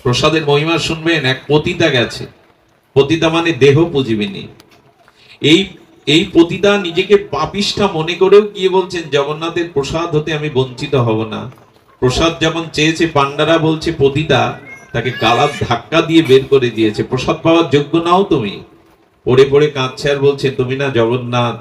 প্রসাদের মহিমা শুনবেন। এক পতিতা গেছে, পতিতা মানে দেহ পুজিবিনী। এই এই পতিতা নিজেকে পাপিষ্ঠা মনে করেও গিয়ে বলছেন জগন্নাথের প্রসাদ হতে আমি বঞ্চিত হব না। প্রসাদ যখন চেয়েছে, পান্ডারা বলছে পতিতা তাকে গালার ধাক্কা দিয়ে বের করে দিয়েছে, প্রসাদ পাওয়ার যোগ্য নাও তুমি। পড়ে পড়ে কাঁদছে আর বলছে, তুমি না জগন্নাথ,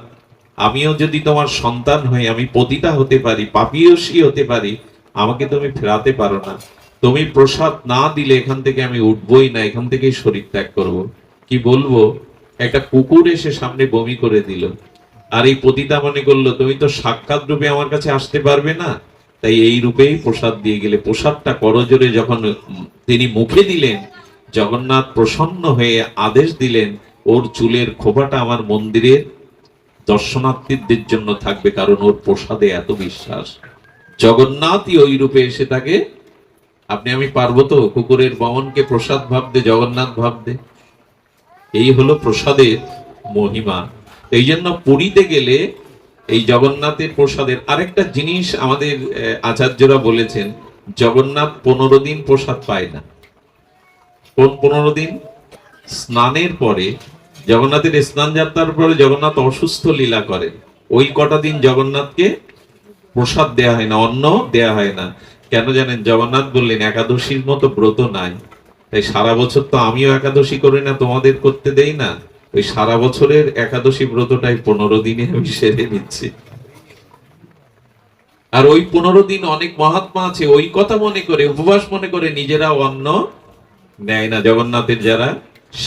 আমিও যদি তোমার সন্তান হই, আমি পতিতা হতে পারি, পাপীয়সী হতে পারি, আমাকে তুমি ফেরাতে পারো না। তুমি প্রসাদ না দিলে এখান থেকে আমি উঠবই না, এখান থেকেই শরীর ত্যাগ করব। কি বলবো, একটা কুকুর এসে সামনে বমি করে দিল। আর এই পতিতা মনে করলো তুমি তো সাক্ষাৎ রূপে আমার কাছে আসতে পারবে না, তাই এই রূপেই প্রসাদ দিয়ে গেলে। প্রসাদটা করজোরে যখন তিনি মুখে দিলেন, জগন্নাথ প্রসন্ন হয়ে আদেশ দিলেন, ওর চুলের খোপাটা আমার মন্দিরের দর্শনার্থীদের জন্য থাকবে, কারণ ওর প্রসাদে এত বিশ্বাস। জগন্নাথই ওই রূপে এসে তাকে, আপনি আমি পারবো তো কুকুরের বমনকে প্রসাদ ভাবতে, জগন্নাথ ভাবতে? এই হলো প্রসাদের মহিমা। এই জন্য পুরীতে গেলে এই জগন্নাথের প্রসাদের আরেকটা জিনিস আমাদের আচার্যরা বলেছেন, জগন্নাথ 15 দিন প্রসাদ পায় না। কোন 15 দিন? স্নানের পরে, জগন্নাথের স্নান যাত্রার পরে জগন্নাথ অসুস্থ লীলা করেন, ওই কটা দিন জগন্নাথকে প্রসাদ দেয়া হয় না, অন্ন দেয়া হয় না। কেন জানেন? জগন্নাথ বললেন একাদশীর মতো ব্রত নাই, তাই সারা বছর তো আমিও একাদশী করি না, তোমাদের করতে দেই না, ওই সারা বছরের একাদশী ব্রতটাই 15 দিনে আমি সেরে নিচ্ছি। আর ওই 15 দিন অনেক মহাত্মা আছে, ওই কথা মনে করে, উপবাস মনে করে নিজেরা অন্ন নেয় না, জগন্নাথের যারা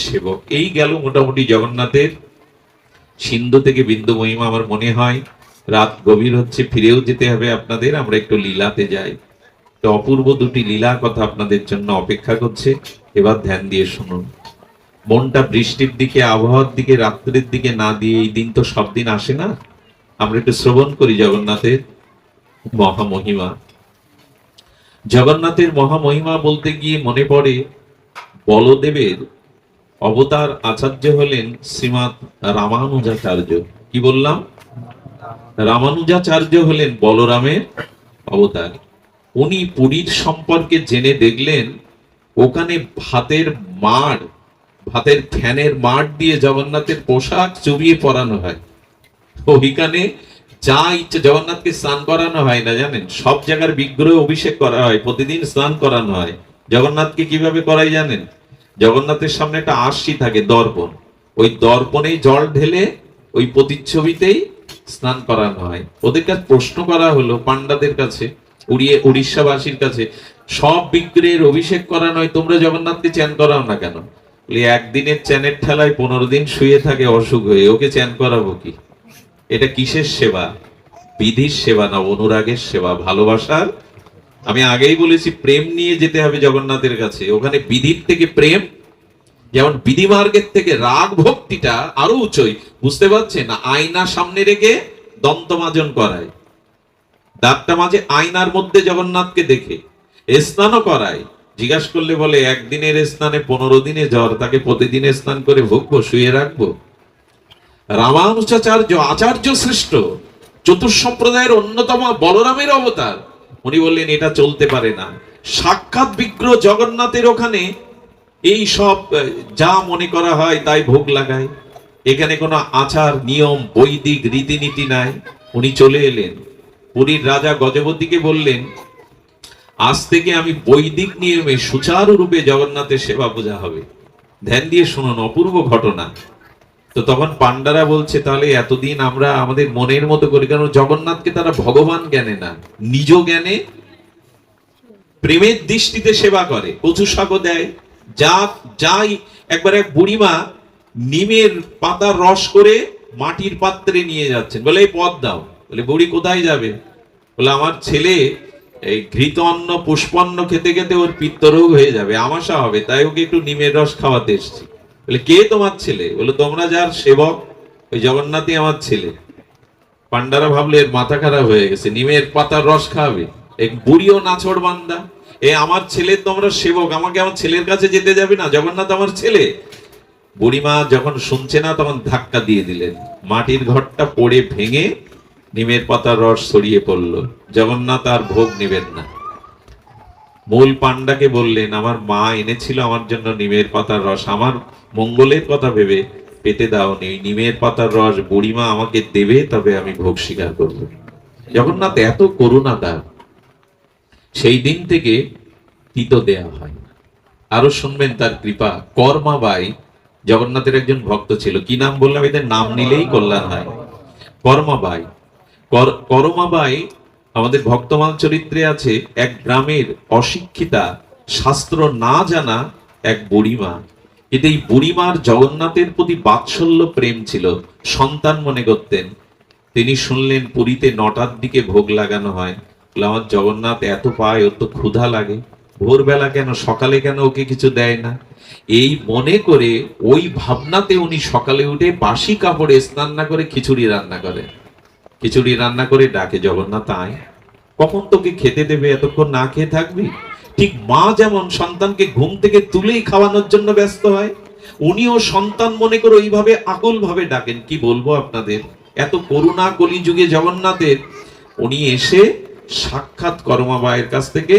সেবক। এই গেল মোটামুটি জগন্নাথের সিন্ধু থেকে বিন্দু মহিমা। আমার মনে হয় রাত গভীর হচ্ছে, ফিরেও যেতে হবে আপনাদের, আমরা একটু লীলাতে যাই। তো অপূর্ব দুটি লীলা কথা আপনাদের জন্য অপেক্ষা করছে, এবার ধ্যান দিয়ে শুনুন। মনটা বৃষ্টির দিকে, আবহাওয়ার দিকে, রাত্রের দিকে না দিয়ে, এই দিন তো সব দিন আসে না, আমরা একটু শ্রবণ করি জগন্নাথের মহামহিমা। জগন্নাথের মহামহিমা বলতে গিয়ে মনে পড়ে, বলদেবের অবতার আচার্য হলেন শ্রীমৎ রামানুজাচার্য। কি বললাম? রামানুজাচার্য হলেন বলরামের অবতার। উনি পুরীর সম্পর্কে জেনে দেখলেন, ওখানে ভাতের মাড়, ভাতের ফ্যানের মাড় দিয়ে জগন্নাথের পোশাক চুবিয়ে পরানো হয়। ওইখানে যা ইচ্ছে, জগন্নাথকে স্নান করানো হয় না জানেন, সব জায়গার বিগ্রহ অভিষেক করা হয়, প্রতিদিন স্নান করানো হয়। জগন্নাথকে কিভাবে করাই জানেন? জগন্নাথের সামনে একটা আরশি থাকে, দর্পণ, ওই দর্পণে জল ঢেলে ওই প্রতিচ্ছবিতেই স্নান করানো হয়। ওদের কাছে প্রশ্ন করা হলো, পান্ডাদের কাছে, উড়িষ্যাবাসীর কাছে, সব বিগ্রহের অভিষেক করানো হয়, তোমরা জগন্নাথকে চ্যান করাও না কেন? একদিনের চ্যানের ঠেলায় 15 দিন শুয়ে থাকে অসুখ হয়ে, ওকে চ্যান করাবো কি? এটা কিসের সেবা? বিধির সেবা না, অনুরাগের সেবা, ভালোবাসার। আমি আগেই বলেছি, প্রেম নিয়ে যেতে হবে জগন্নাথের কাছে। ওখানে বিধির থেকে প্রেম, যেমন বিধি মার্গের থেকে রাগ ভক্তিটা আরো উচ্চই, বুঝতে পারছেন? আয়না সামনে রেখে দন্তমাজন করায়, দাঁতটা মাঝে আয়নার মধ্যে জগন্নাথকে দেখে স্নানও করায়। জিজ্ঞাসা করলে বলে, একদিনের স্নানে 15 দিনে জ্বর, তাকে প্রতিদিনে স্নান করে ভুগবো, শুয়ে রাখবো? রামানুজাচার্য আচার্য শ্রেষ্ঠ, চতুর্সম্প্রদায়ের অন্যতম বলরামের অবতার, উনি বললেন এটা চলতে পারে না। সাক্ষাৎ বিগ্রহ জগন্নাথের ওখানে এই সব যা মনে করা হয় তাই ভোগ লাগায়, এখানে কোনো আচার নিয়ম বৈদিক রীতিনীতি নাই। উনি চলে এলেন, পুরীর রাজা গজপতিকে বললেন, আজ থেকে আমি বৈদিক নিয়মে সুচারুরূপে জগন্নাথের সেবা পূজা হবে। ধ্যান দিয়ে শুনুন, অপূর্ব ঘটনা। তো তখন পান্ডারা বলছে, তাহলে এতদিন আমরা আমাদের মনের মতো করি, কারণ জগন্নাথকে তারা ভগবান জ্ঞানে না, নিজ জ্ঞানে প্রেমের দৃষ্টিতে সেবা করে। কচু শাকও দেয়, যা যাই। একবার এক বুড়িমা নিমের পাতার রস করে মাটির পাত্রে নিয়ে যাচ্ছেন, বলে এই পদ দাও। বলে, বুড়ি কোথায় যাবে? বলে, আমার ছেলে এই ঘৃত অন্ন পুষ্পান্ন খেতে খেতে ওর পিত্তরোগ হয়ে যাবে, আমাশা হবে, তাই ওকে একটু নিমের রস খাওয়াতে এসছি। বলে, কে তোমার ছেলে? বলে, তোমরা যার সেবক ওই জগন্নাথই আমার ছেলে। পান্ডারা ভাবলে এর মাথা খারাপ হয়ে গেছে, নিমের পাতার রস খাওয়াবে? এক বুড়িও নাছড় বান্দা, এ আমার ছেলে, তোমরা সেবক, আমাকে আমার ছেলের কাছে যেতে যাবে না? জগন্নাথ আমার ছেলে। বুড়িমা যখন শুনছে না, তখন ধাক্কা দিয়ে দিলেন, মাটির ঘরটা পড়ে ভেঙে নিমের পাতার রস ছড়িয়ে পড়লো। জগন্নাথ আর ভোগ নেবেন না। মূল পান্ডাকে বললেন, আমার মা এনেছিল আমার জন্য নিমের পাতার রস, আমার মঙ্গলের কথা ভেবে পেতে দাওনি, নিমের পাতার রস বুড়িমা আমাকে দেবে, তবে আমি ভোগ স্বীকার করব। জগন্নাথ এত করুণাদার, সেই দিন থেকে তিতো দেয়া হয়। আরো শুনবেন তার কৃপা। কর্মাবাই জগন্নাথের একজন ভক্ত ছিল, কি নাম বললাম, এদের নাম নিলেই কল্যাণ হয়। কর্মাবাই। করমাবাই আমাদের ভক্তমাল চরিত্রে আছে, এক গ্রামের অশিক্ষিতা, শাস্ত্র না জানা এক বুড়িমা। কিন্তু এই বুড়িমার জগন্নাথের প্রতি বাৎসল্য প্রেম ছিল, সন্তান মনে করতেন। তিনি শুনলেন পুরীতে 9টার দিকে ভোগ লাগানো হয়। আমার জগন্নাথ এত পায়, ওর তো ক্ষুধা লাগে, ভোরবেলা কেন, সকালে কেন ওকে কিছু দেয় না। এই মনে করে, ওই ভাবনাতে উনি সকালে উঠে বাসি কাপড়ে স্নান না করে খিচুড়ি রান্না করে। খিচুড়ি রান্না করে ডাকে, জগন্নাথ আয়, কখন তোকে খেতে দেবে, এতক্ষণ না খেয়ে থাকবি। ঠিক মা যেমন সন্তানকে ঘুম থেকে তুলেই খাওয়ানোর জন্য ব্যস্ত হয়, উনিও সন্তান মনে করে ওইভাবে আকুল ভাবে ডাকেন। কি বলবো আপনাদের, এত করুণা কলিযুগে জগন্নাথের। উনি এসে সাক্ষাৎ করমাবাইয়ের কাছ থেকে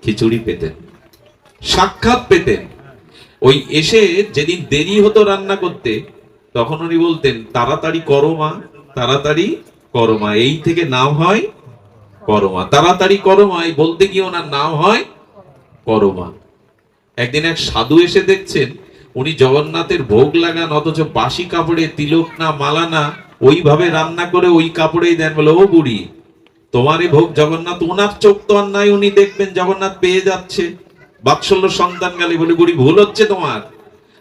খিচুড়ি পেতেন, সাক্ষাৎ পেতেন। ওই এসে যেদিন দেরি হতো রান্না করতে, তখন উনি বলতেন, তাড়াতাড়ি করো মা, তাড়াতাড়ি করো মা। এই থেকে নাম হয় করমা, তাড়াতাড়ি করমা, এই বলতে গিয়ে ওনার নাম হয় করমা। একদিন এক সাধু এসে দেখছেন উনি জগন্নাথের ভোগ লাগান, অথচ বাসি কাপড়ে, তিলক না মালা না, ওইভাবে রান্না করে ওই কাপড়েই দেন। বলে, ও বুড়ি, তোমারই ভোগ জগন্নাথ, ওনার চোখ তো আর নাই, উনি দেখবেন জগন্নাথ পেয়ে যাচ্ছে, বাৎসল্য সন্তান গালি। বলে, বুড়ি ভুল হচ্ছে তোমার,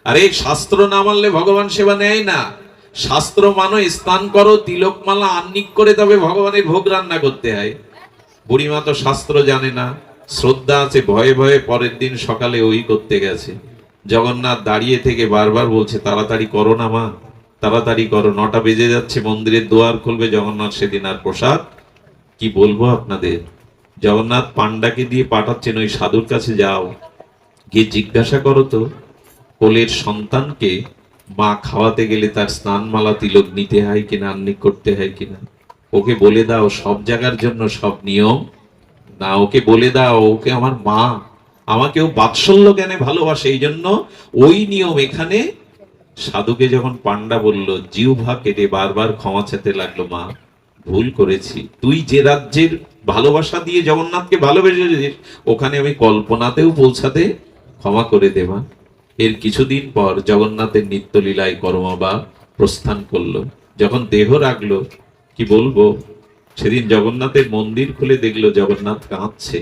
আরে শাস্ত্র না মানলে ভগবান সেবা নেয় না। শাস্ত্র মানো, স্নান করো, তিলক মালা আহ্নিক করে তবে ভগবানের ভোগ রান্না করতে হয়। বুড়িমা তো শাস্ত্র জানে না, শ্রদ্ধা আছে, ভয়ে ভয়ে পরের দিন সকালে ওই করতে গেছে। জগন্নাথ দাঁড়িয়ে থেকে বারবার বলছে, তাড়াতাড়ি করো না মা, তাড়াতাড়ি করো, 9টা বেজে যাচ্ছে, মন্দিরের দুয়ার খুলবে। জগন্নাথ সেদিন আর প্রসাদ কি বলবো আপনাদের। জগন্নাথ পান্ডাকে দিয়ে পাঠাচ্ছেন, ওই সাধুর কাছে যাও, গিয়ে জিজ্ঞাসা করো তো, কোলের সন্তানকে মা খাওয়াতে গেলে তার স্নান মালা তিলক নিতে হয় কিনা, আহ্নিক করতে হয় কিনা। ওকে বলে দাও, সব জায়গার জন্য সব নিয়ম না, ওকে বলে দাও, ওকে আমার মা, আমাকেও বাৎসল্য জ্ঞানে ভালোবাসে, এই জন্য ওই নিয়ম এখানে। সাধুকে যখন পান্ডা বলল, জিহ্বা কেটে বারবার ক্ষমা চাইতে লাগলো, মা ভুল করেছি, তুই যে রাজ্যের ভালোবাসা দিয়ে জগন্নাথকে ভালোবেসেছিস, ওখানে আমি কল্পনাতেও পৌঁছাতে ক্ষমা করে দেবা। এর কিছুদিন পর জগন্নাথের নিত্যলীলায় করমা প্রস্থান করলো। যখন দেহ রাখলো, কি বলবো, সেদিন জগন্নাথের মন্দির খুলে দেখলো জগন্নাথ কাঁদছে,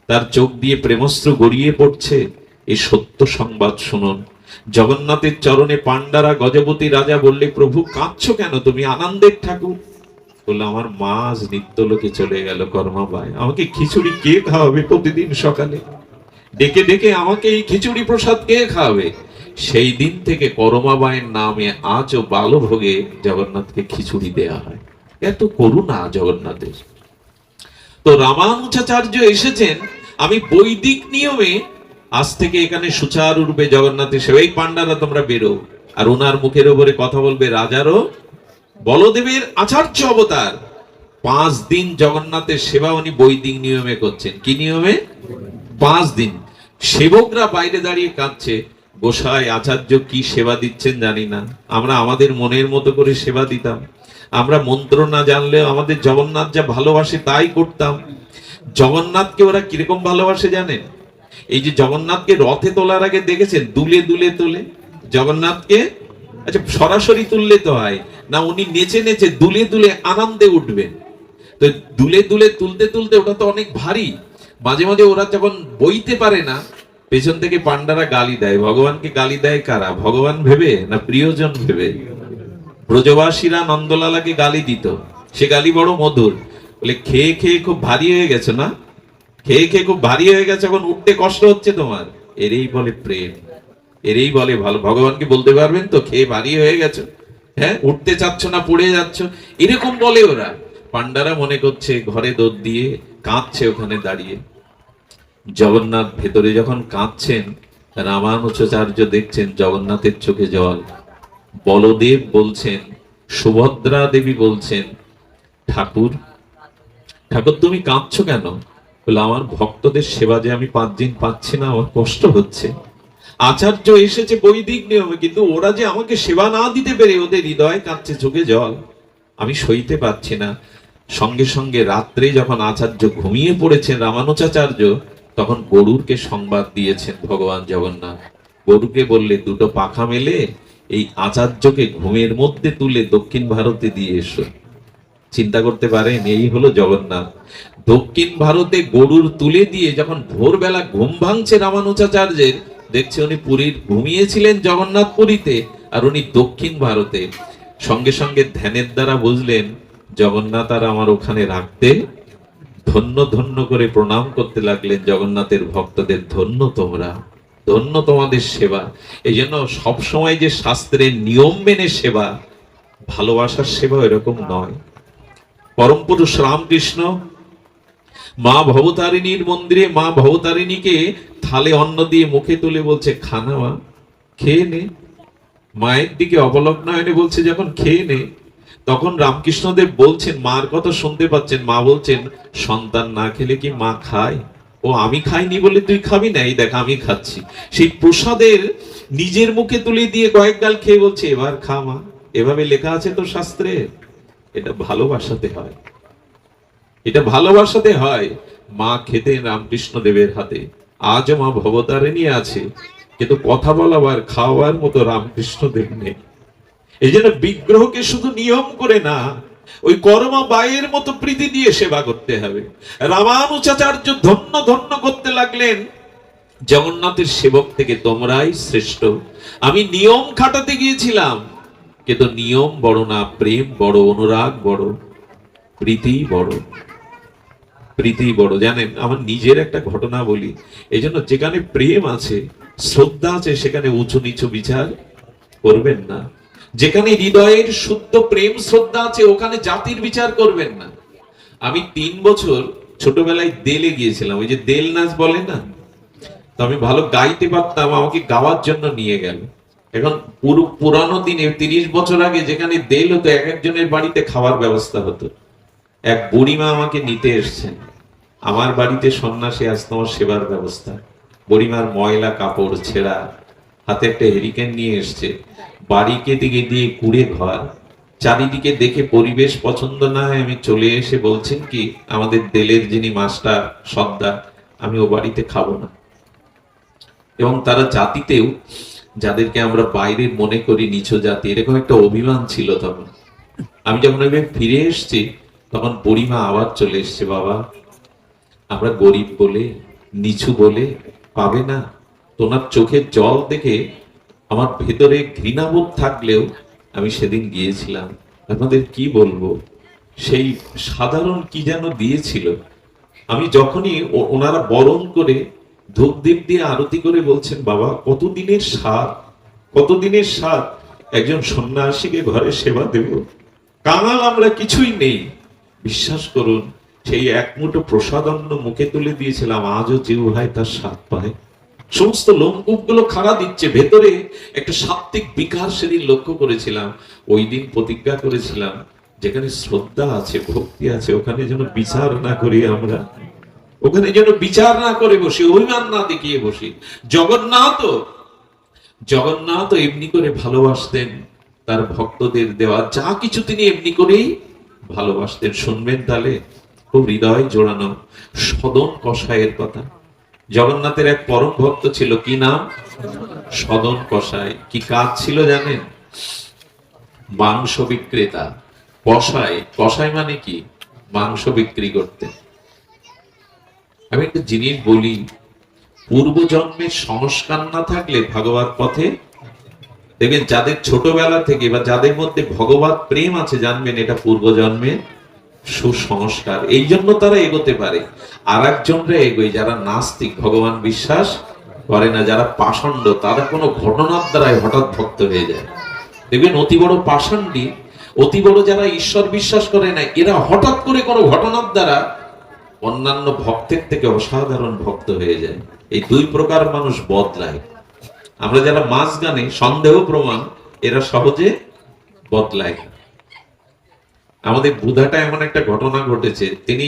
তার চোখ দিয়ে প্রেমস্ত্র গড়িয়ে পড়ছে। এই সত্য সংবাদ শুনুন। জগন্নাথের চরণে পান্ডারা, গজপতি রাজা বললে, প্রভু কাঁদছো কেন, তুমি আনন্দের ঠাকুর। বললো, আমার মা আজ নিত্যলোকে চলে গেল করমাবাই, আমাকে খিচুড়ি কে খাওয়াবে প্রতিদিন সকালে, ডেকে ডেকে আমাকে এই খিচুড়ি প্রসাদ কে খাওয়াবে। সেই দিন থেকে করমাবাইয়ের নামে আজও বালভোগে জগন্নাথকে খিচুড়ি দেয়া হয়। এত করুণা জগন্নাথের। তো রামানুজাচার্য এসেছেন, আমি বৈদিক নিয়মে আজ থেকে এখানে সুচারুরূপে জগন্নাথের সেবা। এই পান্ডারা তোমরা বেরো, আর ওনার মুখের উপরে কথা বলবে রাজারও বলদেবের আচার্য অবতার। 5 দিন জগন্নাথের সেবা উনি বৈদিক নিয়মে করছেন। কি নিয়মে? 5 দিন। সেবকরা বাইরে দাঁড়িয়ে কাঁদছে, গোসাই আচার্য কি সেবা দিচ্ছেন জানি না, আমরা আমাদের মনের মতো করে সেবা দিতাম, আমরা মন্ত্র না জানলেও আমাদের জগন্নাথ যা ভালোবাসে তাই করতাম। জগন্নাথকে ওরা কিরকম ভালোবাসে জানেন? এই যে জগন্নাথকে রথে তোলার আগে দেখেছেন, দুলে দুলে তোলে জগন্নাথকে। আচ্ছা, সরাসরি তুললে তো হয় না, উনি নেচে নেচে দুলে দুলে আনন্দে উঠবেন। তো দুলে দুলে তুলতে তুলতে, ওটা তো অনেক ভারী, মাঝে মাঝে ওরা যখন বইতে পারে না, পেছন থেকে পান্ডারা গালি দেয়। ভগবানকে গালি দেয় কারা? ভগবান ভেবে না প্রিয়জন ভেবে? ব্রজবাসীরা নন্দলালাকে গালি দিত, সে গালি বড় মধুর। বলে, খেয়ে খেয়ে খুব ভারী হয়ে গেছে না, খেয়ে খেয়ে খুব ভারী হয়ে গেছে, এখন উঠতে কষ্ট হচ্ছে তোমার। এরই বলে প্রেম, এরই বলে ভালো। ভগবানকে বলতে পারবেন তো, খেয়ে ভারী হয়ে গেছো, হ্যাঁ, উঠতে চাচ্ছ না, পড়ে যাচ্ছ, এরকম বলে ওরা। পান্ডারা মনে করছে ঘরে দৌড় দিয়ে কাঁদছে ওখানে দাঁড়িয়ে। জগন্নাথ ভেতরে যখন কাঁদছেন, রামানুজাচার্য দেখছেন জগন্নাথের চোখে জল। বলদেব বলছেন, সুভদ্রা দেবী বলছেন, ঠাকুর ঠাকুর তুমি কাঁদছো কেন? বলে আমার ভক্তদের সেবা যে আমি 5 দিন পাচ্ছি না, আমার কষ্ট হচ্ছে। আচার্য এসেছে বৈদিক নিয়মে, কিন্তু ওরা যে আমাকে সেবা না দিতে পেরে ওদের হৃদয় কাঁদছে, চোখে জল, আমি সইতে পারছি না। সঙ্গে সঙ্গে রাত্রে যখন আচার্য ঘুমিয়ে পড়েছেন রামানুজাচার্য, তখন গরুরকে সংবাদ দিয়েছেন ভগবান জগন্নাথ। গরুকে বললে, দুটো পাখা মেলে এই আচার্যকে ঘুমের মধ্যে তুলে দক্ষিণ ভারতে দিয়ে এসো। চিন্তা করতে পারেন, এই হলো জগন্নাথ। দক্ষিণ ভারতে গরুর তুলে দিয়ে যখন ভোরবেলা ঘুম ভাঙছে রামানুজাচার্যের, দেখছে উনি পুরীর ঘুমিয়েছিলেন জগন্নাথ পুরীতে, আর উনি দক্ষিণ ভারতে। সঙ্গে সঙ্গে ধ্যানের দ্বারা বুঝলেন জগন্নাথ আর আমার ওখানে রাখতে, ধন্য ধন্য করে প্রণাম করতে লাগলেন জগন্নাথের ভক্তদের, ধন্য তোমরা, ধন্য তোমাদের সেবা। এই জন্য সবসময় যে শাস্ত্রের নিয়ম মেনে সেবা, ভালোবাসার সেবা এরকম নয়। পরম পুরুষ রামকৃষ্ণ মা ভবতারিণীর মন্দিরে মা ভবতারিণীকে থালে অন্ন দিয়ে মুখে তুলে বলছে, খানা মা, খেয়ে নে। মায়ের দিকে অবলগ্ন হয়ে বলছে যখন, খেয়ে নে। তখন রামকৃষ্ণদেব বলছেন, মার কথা শুনতে পাচ্ছেন, মা বলছেন, সন্তান না খেলে কি মা খায়? ও আমি খাইনি বলে তুই খাবি না, এই দেখ আমি খাচ্ছি। সেই প্রসাদের নিজের মুখে তুলে দিয়ে কয়েক গাল খেয়ে বলছে, এবার খা মা। এভাবে লেখা আছে তো শাস্ত্রে। এটা ভালোবাসাতে হয়, এটা ভালোবাসাতে হয়। মা খেতেন রামকৃষ্ণ দেবের হাতে, আজও মা ভবতারিণী আছে, কিন্তু কথা বলাবার খাওয়ার মতো রামকৃষ্ণ দেব নেই। এই জন্য বিগ্রহকে শুধু নিয়ম করে না, ওই কর্মা বায়ের মতো প্রীতি দিয়ে সেবা করতে হবে। রামানুজাচার্য ধন্য ধন্য করতে লাগলেন জগন্নাথের সেবক থেকে, তোমরাই শ্রেষ্ঠ। আমি নিয়ম খাটাতে গিয়েছিলাম, কিন্তু নিয়ম বড় না, প্রেম বড়, অনুরাগ বড়, প্রীতি বড়, প্রীতি বড়। জানেন, আমার নিজের একটা ঘটনা বলি। এই জন্য যেখানে প্রেম আছে, শ্রদ্ধা আছে, সেখানে উঁচু নিচু বিচার করবেন না। যেখানে হৃদয়ের শুদ্ধ প্রেম শ্রদ্ধা আছে, ওখানে জাতির বিচার করবেন না। আমি 3 বছর ছোটবেলায় দেলে গিয়েছিলাম, ওই যে দেল নাচ বলে না, তো আমি ভালো গাইতে পারতাম, আমাকে গাওয়ার জন্য নিয়ে গেল। এখন পুরানো দিনে 30 বছর আগে যেখানে দেল হতো, এক একজনের বাড়িতে খাওয়ার ব্যবস্থা হতো। এক বুড়িমা আমাকে নিতে এসছেন, আমার বাড়িতে সন্ন্যাসী আসতো, আমার সেবার ব্যবস্থা। বুড়িমার ময়লা কাপড় ছেঁড়া, হাতে একটা হেরিকেন নিয়ে এসছে, বাড়িকে দিকে দিয়ে কুড়ে ঘর, চারিদিকে দেখে পরিবেশ পছন্দ না হয় আমি চলে এসে বলছেন কি, আমাদের দেলের যিনি মাস্টার সর্দার, আমি ও বাড়িতে খাবো না। এবং তারা জাতিতেও যাদেরকে আমরা বাইরে মনে করি নিচু জাতি, এরকম একটা অভিমান ছিল তখন। আমি যখন ওইভাবে ফিরে এসছি, তখন বুড়িমা আবার চলে এসছে, বাবা আমরা গরিব বলে, নিচু বলে পাবে না। তোমার চোখের জল দেখে আমার ভেতরে ঘৃণাবোধ থাকলেও আমি সেদিন গিয়েছিলাম। আপনাদের কি বলবো, সেই সাধারণ কি যেন দিয়েছিল। আমি যখনই ওনারা বরণ করে ধূপ দীপ দিয়ে আরতি করে বলছেন, বাবা কতদিনের স্বাদ, কতদিনের স্বাদ, একজন সন্ন্যাসীকে ঘরে সেবা দেব, কাঙাল আমরা কিছুই নেই। বিশ্বাস করুন, সেই এক মুঠো প্রসাদন্ন মুখে তুলে দিয়েছিলাম, আজও জিহ্বায় তার স্বাদ পায়। সমস্ত লোমকূপ গুলো খাড়া দিচ্ছে, ভেতরে একটা সাত্ত্বিক বিকার সেদিন লক্ষ্য করেছিলাম। ওই দিন প্রতিজ্ঞা করেছিলাম, যেখানে শ্রদ্ধা আছে, ভক্তি আছে, ওখানে যেন বিচার না করি আমরা, ওখানে যেন বিচার না করে বসি, অভিমান না দেখিয়ে বসি। জগন্নাথ জগন্নাথ এমনি করে ভালোবাসতেন তার ভক্তদের দেওয়া যা কিছু, তিনি এমনি করেই ভালোবাসতেন। শুনবেন তাহলে, খুব হৃদয় জোড়ানো সদন কষায়ের কথা। জগন্নাথের এক পরম ভক্ত ছিল, কি নাম? সদন কষায়। কি কাজ ছিল জানেন? মাংস বিক্রেতা। কষায়, কষায় মানে কি? মাংস বিক্রি করতে। আমি একটা জিনিস বলি, পূর্বজন্মের সংস্কার না থাকলে ভাগবত পথে দেখবেন, যাদের ছোটবেলা থেকে বা যাদের মধ্যে ভগবত প্রেম আছে, জানবেন এটা পূর্বজন্মের সুসংস্কার। এই জন্য তারা এগোতে পারে। আর একজনরা এগোয় যারা নাস্তিক, ভগবান বিশ্বাস করে না, যারা পাষণ্ড, তারা কোনো ঘটনার দ্বারাই হঠাৎ ভক্ত হয়ে যায়। দেখবেন অতি বড় পাষণ্ডী, অতি বড় যারা ঈশ্বর বিশ্বাস করে না, এরা হঠাৎ করে কোনো ঘটনার দ্বারা অন্যান্য ভক্তের থেকে অসাধারণ ভক্ত হয়ে যায়। এই দুই প্রকার মানুষ বদলায়। আমরা যারা মাঝখানে সন্দেহ প্রমাণ, এরা সহজে বদলায়। আমাদের বুধাটা এমন একটা ঘটনা ঘটেছে, তিনি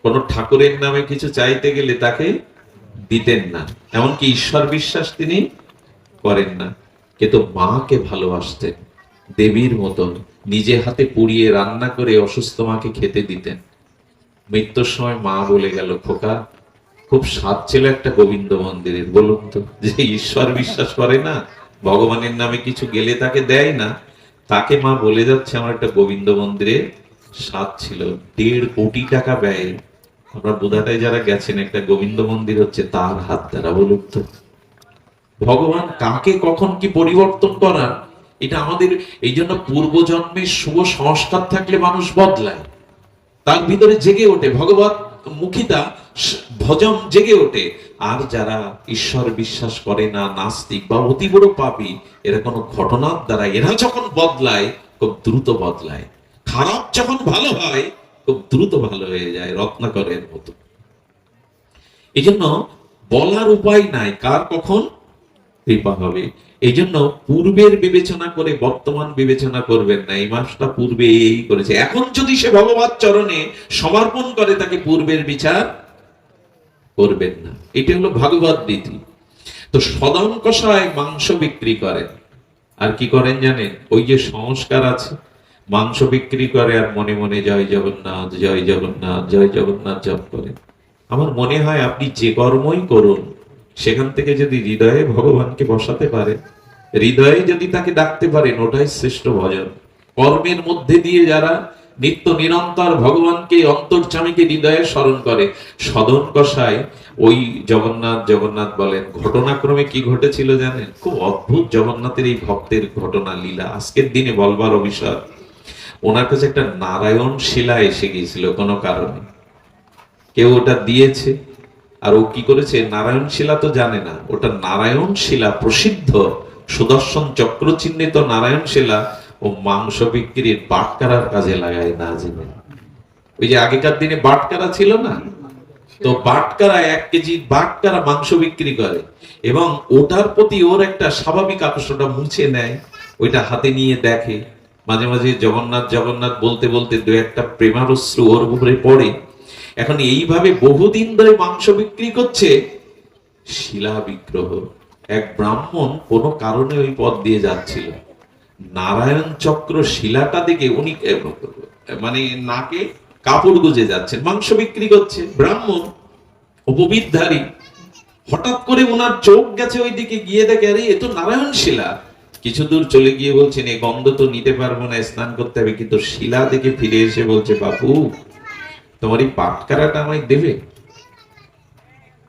কোন ঠাকুরের নামে কিছু চাইতে গেলে তাকে দিতেন না, এমনকি ঈশ্বর বিশ্বাস তিনি করেন না, কিন্তু মাকে ভালোবাসতেন দেবীর মতন। নিজে হাতে পুড়িয়ে রান্না করে অসুস্থ মাকে খেতে দিতেন। মৃত্যুর সময় মা বলে গেল, খোকা খুব স্বাদ ছিল একটা গোবিন্দ মন্দিরের, বলুন তো, যে ঈশ্বর বিশ্বাস করে না, ভগবানের নামে কিছু গেলে তাকে দেয় না, তাকে মা বলে যাচ্ছে আমার একটা গোবিন্দ মন্দিরে স্বাদ ছিল। 1.5 কোটি টাকা ব্যয়, আমরা বোধাটায় যারা গেছেন, একটা গোবিন্দ মন্দির হচ্ছে তার হাত দ্বারা। বলুন তো, ভগবান কাকে কখন কি পরিবর্তন করার, এটা আমাদের এই জন্য পূর্বজন্মের শুভ সংস্কার থাকলে মানুষ বদলায়, তার ভিতরে জেগে ওঠে ভগবত মুখিতা, ভজন জেগে ওঠে। আর যারা ঈশ্বর বিশ্বাস করে না, নাস্তিক বা অতি বড় পাপী, এরা কোনো ঘটনার দ্বারা এরা যখন বদলায় খুব দ্রুত বদলায়, খারাপ যখন ভালো হয় খুব দ্রুত ভালো হয়ে যায়, রত্নাকরের মতো। এই জন্য বলার উপায় নাই কার কখন কৃপা হবে। এই জন্য পূর্বের বিবেচনা করে বর্তমান বিবেচনা করবেন না, এই মাসটা পূর্বে এই করেছে, এখন যদি সে ভগবত চরণে সমর্পণ করে তাকে পূর্বের বিচার করবেন না। এটা হলো ভাগবত রীতি। তো সদন কষায় মাংস বিক্রি করেন, আর কি করেন জানেন, ওই যে সংস্কার আছে, মাংস বিক্রি করে আর মনে মনে জয় জগন্নাথ জয় জগন্নাথ জয় জগন্নাথ জপ করেন। আমার মনে হয় আপনি যে কর্মই করুন, সেখান থেকে যদি হৃদয়ে ভগবানকে বসাতে পারে, হৃদয়ে যদি তাকে ডাকতে পারেন, ওটাই শ্রেষ্ঠ ভজন। কর্মের মধ্যে দিয়ে যারা নিত্য নিরন্তর ভগবানকে অন্তর্যামীকে হৃদয়ে স্মরণ করে, সদন কষায় ওই জগন্নাথ জগন্নাথ বলেন। ঘটনাক্রমে কি ঘটেছিল জানেন, খুব অদ্ভুত জগন্নাথের এই ভক্তের ঘটনা লীলা, আজকের দিনে বলবার অভিশাপ। ওনার কাছে একটা নারায়ণ শিলা এসে গিয়েছিল কোনো কারণে, কেউ ওটা দিয়েছে, আর ও কি করেছে, নারায়ণ শিলা তো জানে না, ওটা নারায়ণ শিলা প্রসিদ্ধ সুদর্শন চক্র চিহ্নিত নারায়ণ শিলা ও মাংস বিক্রির বাটকারার কাজে লাগায় না জেনে। ওই যে আগেকার দিনে বাটকারা ছিল না, তো বাটকারা 1 কেজি বাটকারা মাংস বিক্রি করে, এবং ওটার প্রতি ওর একটা স্বাভাবিক আকর্ষণটা মুছে নেয়, ওইটা হাতে নিয়ে দেখে, মাঝে মাঝে জগন্নাথ জগন্নাথ বলতে বলতে 2-1টা প্রেমারশ্রু ওর উপরে পড়ে। এখন এইভাবে বহুদিন ধরে মাংস বিক্রি করছে, শিলা বিগ্রহ। এক ব্রাহ্মণ কোন কারণে ওই পথ দিয়ে যাচ্ছিল, নারায়ণ চক্র শিলাটা দেখে উনি মানে নাকে কাপড় গুজে যাচ্ছেন, মাংস বিক্রি করছে ব্রাহ্মণ উপবিদধারী। হঠাৎ করে ওনার চোখ গেছে ওই দিকে, গিয়ে দেখে আরে এ তো নারায়ণ শিলা। কিছু দূর চলে গিয়ে বলছেন, এই গন্ধ তো নিতে পারবো না, স্নান করতে হবে। কিন্তু শিলা দেখে ফিরে এসে বলছে, বাপু তোমার এই বাটকারাটা আমায় দেবে।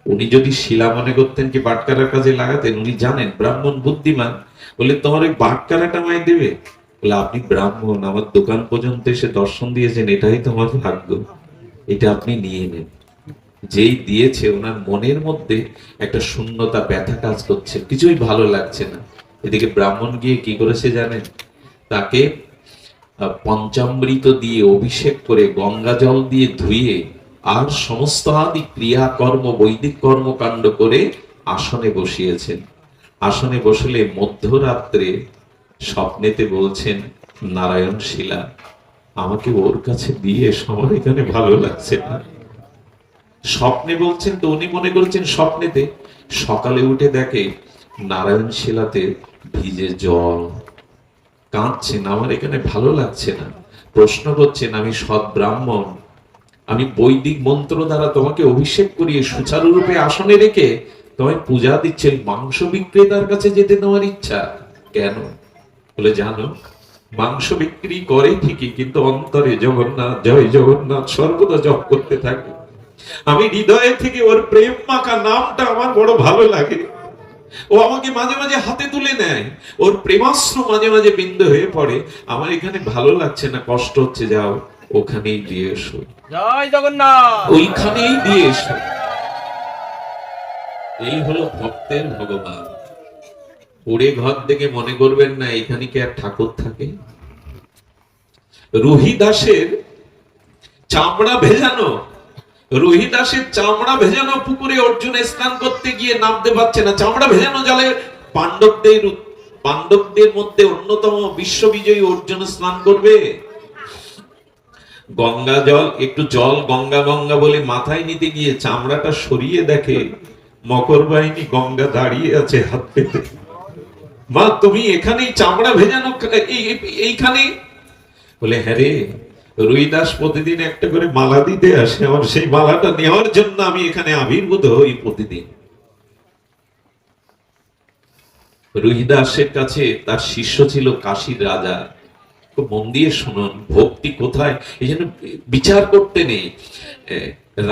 উনি যদি শিলা মনে করতেন কি বাটকারার কাজে লাগাতেন, উনি জানেন ব্রাহ্মণ বুদ্ধিমান, বলে তোমার ওই বাটকারাটা আমায় দেবে। বলে আপনি ব্রাহ্মণ, আমার দোকান পর্যন্ত এসে দর্শন দিয়েছেন, এটাই তোমার ভাগ্য, এটা আপনি নিয়ে নেন। যেই দিয়েছে, ওনার মনের মধ্যে একটা শূন্যতা, ব্যথা কাজ করছে, কিছুই ভালো লাগছে না। এদিকে ব্রাহ্মণ গিয়ে কি করেছে জানেন, তাকে পঞ্চামৃত দিয়ে অভিষেক করে গঙ্গা জল দিয়ে ধুয়ে আর সমস্ত আদি ক্রিয়াকর্ম বৈদিক কর্মকাণ্ড করে আসনে বসিয়েছেন। আসনে বসলে মধ্যরাত্রে স্বপ্নেতে বলছেন, নারায়ণ শিলা আমাকে ওর কাছে দিয়ে আমার এখানে ভালো লাগছে না। স্বপ্নে বলছেন, তো উনি মনে করেছেন স্বপ্নেতে। সকালে উঠে দেখে নারায়ণ শিলাতে ভিজে জল, কাঁদছেন, আমার এখানে ভালো লাগছে না। প্রশ্ন করছেন, আমি সৎ ব্রাহ্মণ, আমি বৈদিক মন্ত্র দ্বারা তোমাকে অভিষেক করিয়ে সুচারুরূপে আসনে রেখে তোমায় পূজা দিচ্ছে, মাংস বিক্রেতার কাছে যেতে তোমার ইচ্ছা কেন? বলে জানো, মাংস বিক্রি করে ঠিকই, কিন্তু অন্তরে জগন্নাথ জয় জগন্নাথ সর্বদা জপ করতে থাকে। আমি হৃদয়ে থেকে ওর প্রেম মাখা নামটা আমার বড় ভালো লাগে। ও আমাকে মাঝে মাঝে হাতে তুলে নেয়, ওর প্রেমাস্ত্র মাঝে মাঝে বিন্দু হয়ে পড়ে। আমার এখানে ভালো লাগছে না, কষ্ট হচ্ছে, যাও ওখানেই দিয়ে এসো, জয় জগন্নাথ, ওইখানেই দিয়ে এসো। এই হলো ভক্তের ভগবান। ওরে ঘর থেকে মনে করবেন না এখানে কি আর ঠাকুর থাকে। রোহিদাসের চামড়া ভেজানো, রোহিদাসের চামড়া ভেজানো পুকুরে অর্জুন স্নান করতে গিয়ে নামতে পারছে না। চামড়া ভেজানো জলে পাণ্ডবদের মধ্যে অন্যতম বিশ্ববিজয়ী অর্জুন স্নান করবে। গঙ্গা জল, একটু জল গঙ্গা গঙ্গা বলে মাথায় নিতে গিয়ে চামড়াটা সরিয়ে দেখে মকর বাহিনী গঙ্গা দাঁড়িয়ে আছে হাত পেতে। মা তুমি এখানেই চামড়া ভেজানো এইখানে? বলে হ্যাঁ রে, রুইদাস প্রতিদিন একটা করে মালা দিতে আসে, আমার সেই মালাটা নেওয়ার জন্য আমি এখানে আবির্ভূত হই প্রতিদিন। রুইদাসের কাছে তার শিষ্য ছিল কাশীর রাজা। মন দিয়ে শুনুন, ভক্তি কোথায় এই জন্য বিচার করতে নেই।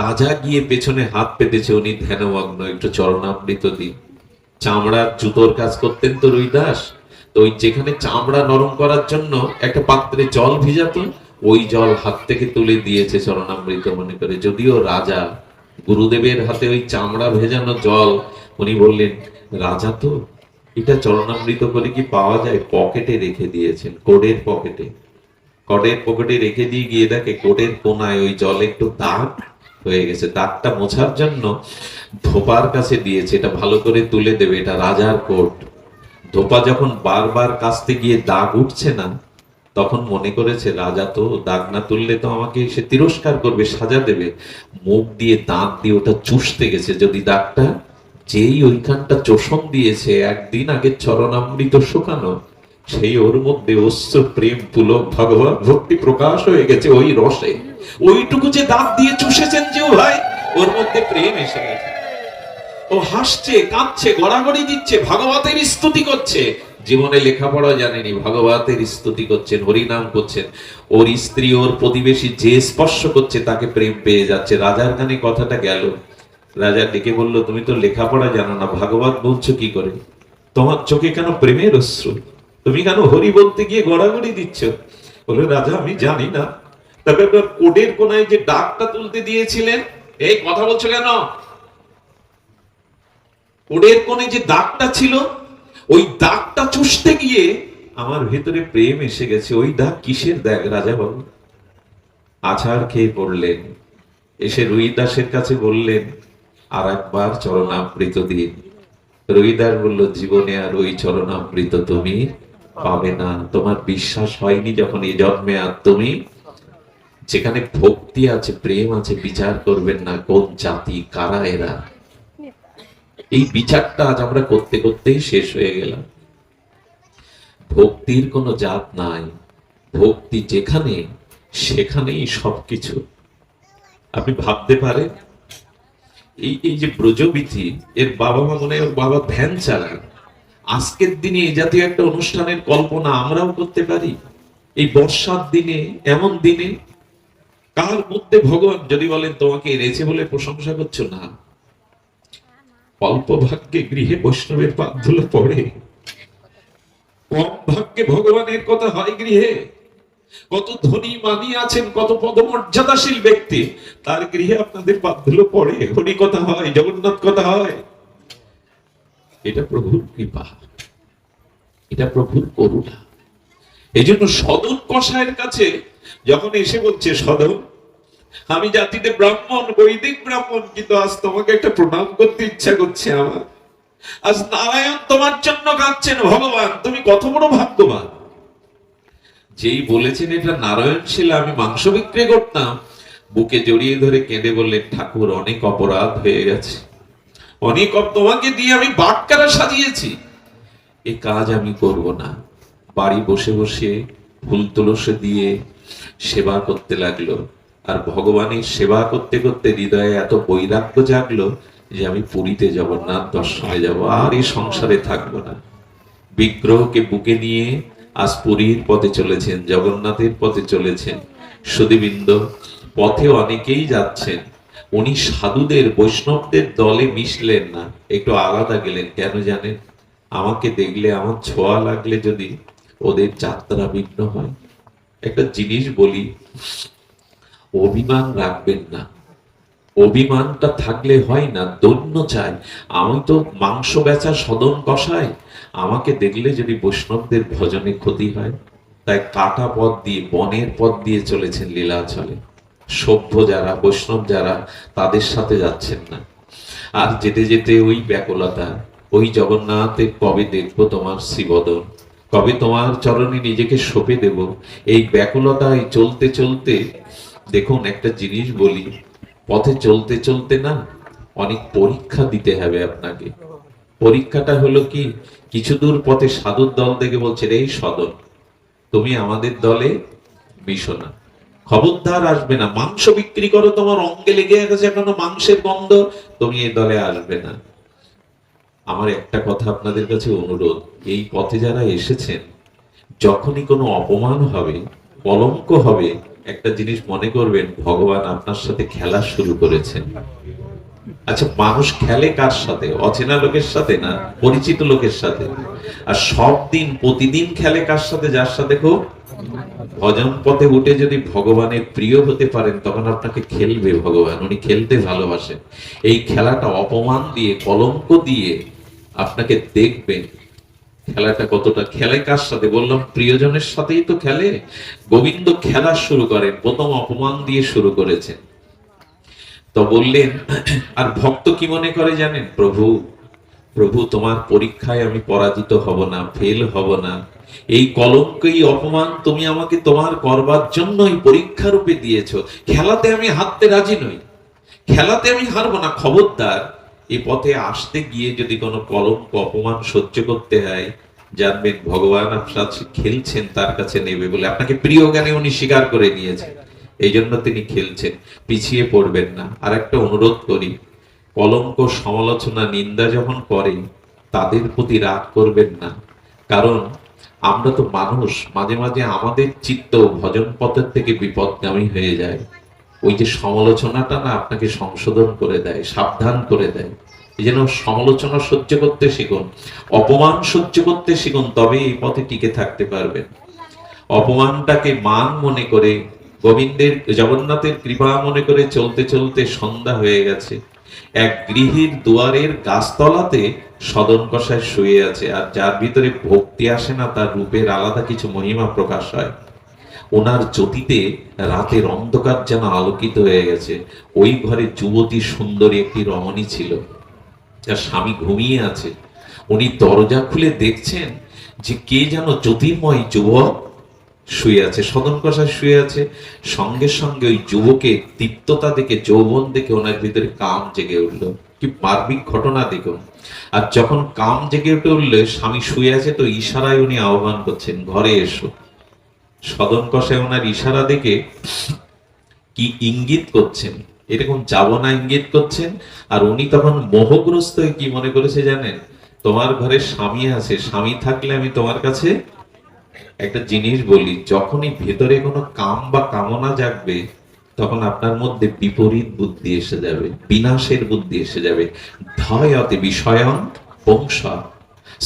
রাজা গিয়ে পেছনে হাত পেতেছে, উনি ধ্যানমগ্ন, একটু চরণামৃত দিন। চামড়ার জুতোর কাজ করতেন তো রুইদাস, তো ওই যেখানে চামড়া নরম করার জন্য একটা পাত্রে জল ভিজাতো, ওই জল হাত থেকে তুলে দিয়েছে চরণামৃত মনে করে। যদিও রাজা, গুরুদেবের হাতে ওই চামড়া ভেজানো জল, উনি বললেন রাজা তো, এটা চরণামৃত করে কি পাওয়া যায়? পকেটে রেখে দিয়েছেন, কোটের পকেটে। কোটের পকেটে রেখে দিয়ে গিয়ে দেখে কোটের কোনায় ওই জল একটু দাগ হয়ে গেছে। দাগটা মোছার জন্য ধোপার কাছে দিয়েছে, এটা ভালো করে তুলে দেবে, এটা রাজার কোট। ধোপা যখন বারবার কাছতে গিয়ে দাগ উঠছে না, তখন মনে করেছে রাজা তো দাগ না তুললে তো আমাকে সে তিরস্কার করবে, সাজা দেবে। মুখ দিয়ে দাঁত দিয়ে ওটা চুষতে গেছে, যদি দাগটা, যেই ওইখানটা চোষণ দিয়েছে একদিন আগে চরণামৃত শুকানো, সেই ওর মধ্যে অশ্রু প্রেম পুলক ভগবান ভক্তি প্রকাশ হয়ে গেছে ওই রসে। ওইটুকু যে দাঁত দিয়ে চুষেছেন যে ভাই, ওর মধ্যে প্রেম এসে গেছে। ও হাসছে, কাঁদছে, গড়াগড়ি দিচ্ছে, ভাগবতের স্তুতি করছে। জীবনে লেখাপড়া জানেনি, ভাগবতের স্তুতি করছেন, হরিনাম করছেন। ওর স্ত্রী, ওর প্রতিবেশী যে স্পর্শ করছে তাকে প্রেম পেয়ে যাচ্ছে। রাজার কানে কথাটা গেল। রাজা ডেকে বলল, তুমি তো লেখাপড়া জানো না, ভাগবত বলছো কি করে? তোমার চোখে কেন প্রেমের অশ্রু? তুমি কেন হরি বলতে গিয়ে গড়াগড়ি দিচ্ছ? বলে রাজা আমি জানি না। তারপর কোটের কোনায় যে দাগটা তুলতে দিয়েছিলেন, এই কথা বলছো কেন? কোটের কোণে যে দাগটা ছিল, ওই দাগটা চুষতে গিয়ে আমার ভেতরে প্রেম এসে গেছে। ওই দাগ কিসের দাগ রাজা বাবু? আছাড় খেয়ে পড়লেন। এসে রুইদাসের কাছে বললেন, আর একবার চরণামৃত দিন। রুইদাস বলল, জীবনে আর ওই চরণামৃত তুমি পাবে না। তোমার বিশ্বাস হয়নি যখন এই জন্মে, আর তুমি যেখানে ভক্তি আছে, প্রেম আছে, বিচার করবেন না কোন জাতি, কারা এরা। এই বিচারটা আজ আমরা করতে করতেই শেষ হয়ে গেলাম। ভক্তির কোনো জাত নাই, ভক্তি যেখানে সেখানেই সবকিছু। আপনি ভাবতে পারেন, এই যে ব্রজবীথি, এর বাবা মা মনে হয় ওর বাবা ভ্যান চালায়। আজকের দিনে এই জাতীয় একটা অনুষ্ঠানের কল্পনা আমরাও করতে পারি? এই বর্ষার দিনে, এমন দিনে কার মধ্যে ভগবান, যদি বলেন তোমাকে এনেছে বলে প্রশংসা করছো না, অল্প ভাগ্যে গৃহে বৈষ্ণবের পাদ ধুলো পড়ে, কম ভাগ্যে ভগবানের কথা হয় গৃহে। কত ধনী মানি আছেন, কত পদমর্যাদাশীল ব্যক্তি, তার গৃহে আপনাদের পাদ ধুলো পড়ে, হরি কথা হয়, জগন্নাথ কথা হয়। এটা প্রভুর কৃপা, এটা প্রভুর করুণা। এই জন্য সদন কসাইয়ের কাছে যখন এসে বলছে, সদন আমি জাতিতে ব্রাহ্মণ, বৈদিক ব্রাহ্মণ, কিন্তু আজ তোমাকে একটা প্রণাম করতে ইচ্ছা করছে আমার। আজ নারায়ণ তোমার জন্য কাঁদছেন, ভগবান তুমি কত বড় ভাগ্যবান। যেই বলেছেন এটা নারায়ণ ছিল, আমি মাংস বিক্রি করতাম, বুকে জড়িয়ে ধরে কেঁদে বললেন, ঠাকুর অনেক অপরাধ হয়ে গেছে, অনেক তোমাকে দিয়ে আমি বাটকারা সাজিয়েছি, এ কাজ আমি করব না। বাড়ি বসে বসে ফুল তুলসী দিয়ে সেবা করতে লাগলো। আর ভগবানের সেবা করতে করতে হৃদয়ে এত বৈরাগ্য জাগলো যে আমি পুরীতে জগন্নাথ দর্শনে যাব, আর এই সংসারে থাকবো না। বিগ্রহকে বুকে নিয়ে আজ পুরীর পথে চলেছেন, জগন্নাথের পথে চলেছেন। সুধীবৃন্দ, পথে অনেকেই যাচ্ছেন, উনি সাধুদের, বৈষ্ণবদের দলে মিশলেন না, একটু আলাদা গেলেন। কেন জানেন? আমাকে দেখলে, আমার ছোঁয়া লাগলে যদি ওদের যাত্রা বিঘ্ন হয়। একটা জিনিস বলি, অভিমান রাখবেন না। অভিমানটা থাকলে হয় না, দৈন্য চাই। আমি তো মাংস বেচা সদন কষাই, আমাকে দেখলে যদি বৈষ্ণবদের ভজনে ক্ষতি হয়, তাই কাটা পথ দিয়ে, বনের পথ দিয়ে চলেছেন লীলাচলে। সভ্য যারা, বৈষ্ণব যারা, তাদের সাথে যাচ্ছেন না। আর যেতে যেতে ওই ব্যাকুলতা, ওই জগন্নাথের কবে দেখবো তোমার শ্রীবদন, কবে তোমার চরণে নিজেকে সঁপে দেব, এই ব্যাকুলতায় চলতে চলতে। দেখুন একটা জিনিস বলি, পথে চলতে চলতে না অনেক পরীক্ষা দিতে হবে আপনাকে। পরীক্ষাটা হলো কি, কিছু দূর পথে সাধুর দল দেখে বলছে, এই সদন, তুমি আমাদের দলে মিশো না, খবরদার আসবে না, মাংস বিক্রি করো, তোমার অঙ্গে লেগে গেছে এখনো মাংসের গন্ধ, তুমি এই দলে আসবে না। আমার একটা কথা আপনাদের কাছে অনুরোধ, এই পথে যারা এসেছেন, যখনই কোনো অপমান হবে, কলঙ্ক হবে, একটা জিনিস মনে করবেন, ভগবান আপনার সাথে খেলা শুরু করেছেন। আচ্ছা, মানুষ খেলে কার সাথে? অচেনা লোকের সাথে না, পরিচিত লোকের সাথে। আর সব দিন প্রতিদিন খেলে কার সাথে? যার সাথে খুব ভজন পথে উঠে যদি ভগবানের প্রিয় হতে পারেন, তখন আপনাকে খেলবে ভগবান, উনি খেলতে ভালোবাসেন। এই খেলাটা অপমান দিয়ে, কলঙ্ক দিয়ে আপনাকে দেখবেন খেলাটা কতটা। খেলে কার সাথে? বললাম প্রিয়জনের সাথেই তো খেলে। গোবিন্দ খেলা শুরু করেন, প্রথম অপমান দিয়ে শুরু করেছেন। তো বললেন, আর ভক্ত কি মনে করে জানেন? প্রভু, প্রভু তোমার পরীক্ষায় আমি পরাজিত হব না, ফেল হব না। এই কলঙ্ক, এই অপমান তুমি আমাকে তোমার করবার জন্য এই পরীক্ষা রূপে দিয়েছো। খেলাতে আমি হারতে রাজি নই, খেলাতে আমি হারবো না। খবরদার, এই পথে আসতে গিয়ে যদি কোনো কলঙ্ক অপমান সহ্য করতে হয়, জানবেন ভগবান আপনার খেলছেন, তার কাছে নেবে বলে। আপনাকে প্রিয় জ্ঞানে উনি স্বীকার করে নিয়েছেন, এই জন্য তিনি খেলছেন। পিছিয়ে পড়বেন না। আর একটা অনুরোধ করি, কলঙ্ক, সমালোচনা, নিন্দা যখন করে, তাদের প্রতি রাগ করবেন না। কারণ আমরা তো মানুষ, মাঝে মাঝে আমাদের চিত্ত ভজন পথের থেকে বিপদগামী হয়ে যায়। ওই যে সমালোচনাটা না আপনাকে সংশোধন করে দেয়, সাবধান করে দেয়। এই জন্য সমালোচনা সহ্য করতে শিখুন, অপমান সহ্য করতে শিখুন, তবে এই পথে টিকে থাকতে পারবেন। অপমানটাকে মান মনে করে, গোবিন্দের, জগন্নাথের কৃপা মনে করে চলতে চলতে সন্ধ্যা হয়ে গেছে। এক গৃহীর দুয়ারের গাছতলাতে সদন কষায় শুয়ে আছে। আর যার ভিতরে ভক্তি আসে না, তার রূপের আলাদা কিছু মহিমা প্রকাশ হয়। ওনার জ্যোতিতে রাতের অন্ধকার যেন আলোকিত হয়ে গেছে। ওই ঘরে যুবতী সুন্দরী একটি রমণী ছিল, যার স্বামী ঘুমিয়ে আছে। উনি দরজা খুলে দেখছেন যে কে যেন জ্যোতির্ময় যুবক শুয়ে আছে, সদন কষায় শুয়ে আছে। সঙ্গে সঙ্গে ওই যুবকের দীপ্ততা দেখে, যৌবন দেখে ওনার ভিতরে কাম জেগে উঠলো। কি মার্মিক ঘটনা দেখুন। আর যখন কাম জেগে উঠলে, স্বামী শুয়ে আছে, তো ইশারায় উনি আহ্বান করছেন, ঘরে এসো। সদন কষায় ওনার ইশারা দেখে কি ইঙ্গিত করছেন, এরকম যাব না ইঙ্গিত করছেন। আর উনি তখন মোহগ্রস্ত হয়ে কি মনে করেছে জানেন? তোমার ঘরে স্বামী আছে, স্বামী থাকলে আমি তোমার কাছে একটা জিনিস বলি, যখনই ভেতরে কোনো কাম বা কামনা জাগবে, তখন আপনার মধ্যে বিপরীত বুদ্ধি এসে যাবে, বিনাশের বুদ্ধি এসে যাবে। ধায়তে বিষয়ং বংশ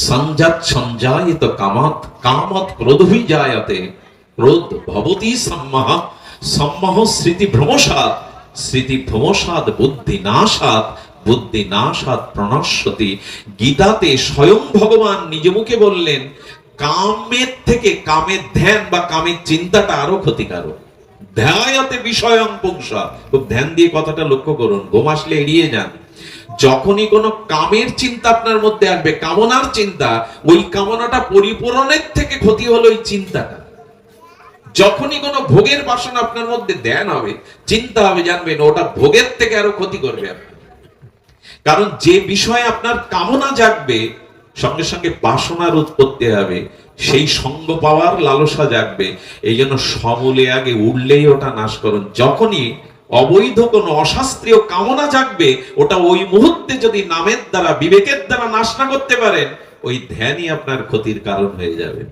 সংজাত সঞ্জায়িত কামত, কামত ক্রোধই জায়তে, ক্রোধ ভবতি সম্মহ, সম্মহ স্মৃতি ভ্রমসাৎ, স্মৃতি ভ্রমসাৎ বুদ্ধি নাশাৎ, বুদ্ধি নাশাৎ প্রণশ্যতি। গীতাতে স্বয়ং ভগবান নিজ মুখে বললেন, কামের থেকে কামের ধ্যান বা কামের চিন্তাটা আরো ক্ষতিকারক। ধ্যায়তে বিষয়ং পুংসা, খুব ধ্যান দিয়ে কথাটা লক্ষ্য করুন, ঘুম আসলে এড়িয়ে যান। যখনই কোনো কামের চিন্তা আপনার মধ্যে আসবে, কামনার চিন্তা, ওই কামনাটা পরিপূরণের থেকে ক্ষতি হলো ওই চিন্তাটা। যখনই কোনো ভোগের বাসনা আপনার মধ্যে ধ্যান হবে, চিন্তা হবে, জানবেন ওটা ভোগের থেকে আরো ক্ষতি করবে আপনার। কারণ যে বিষয়ে আপনার কামনা জাগবে, সঙ্গে সঙ্গে বাসনার উৎপত্তি হবে, সেই সঙ্গ পাওয়ার লালসা জাগবে। এই জন্য সমূলে আগে উঠলেই ওটা নাশ করুন। যখনই অবৈধ কোন অশাস্ত্রীয় কামনা জাগবে, ওটা ওই মুহূর্তে যদি নামের দ্বারা, বিবেকের দ্বারা নাশ না করতে পারেন, ওই ধ্যানই আপনার ক্ষতির কারণ হয়ে যাবে।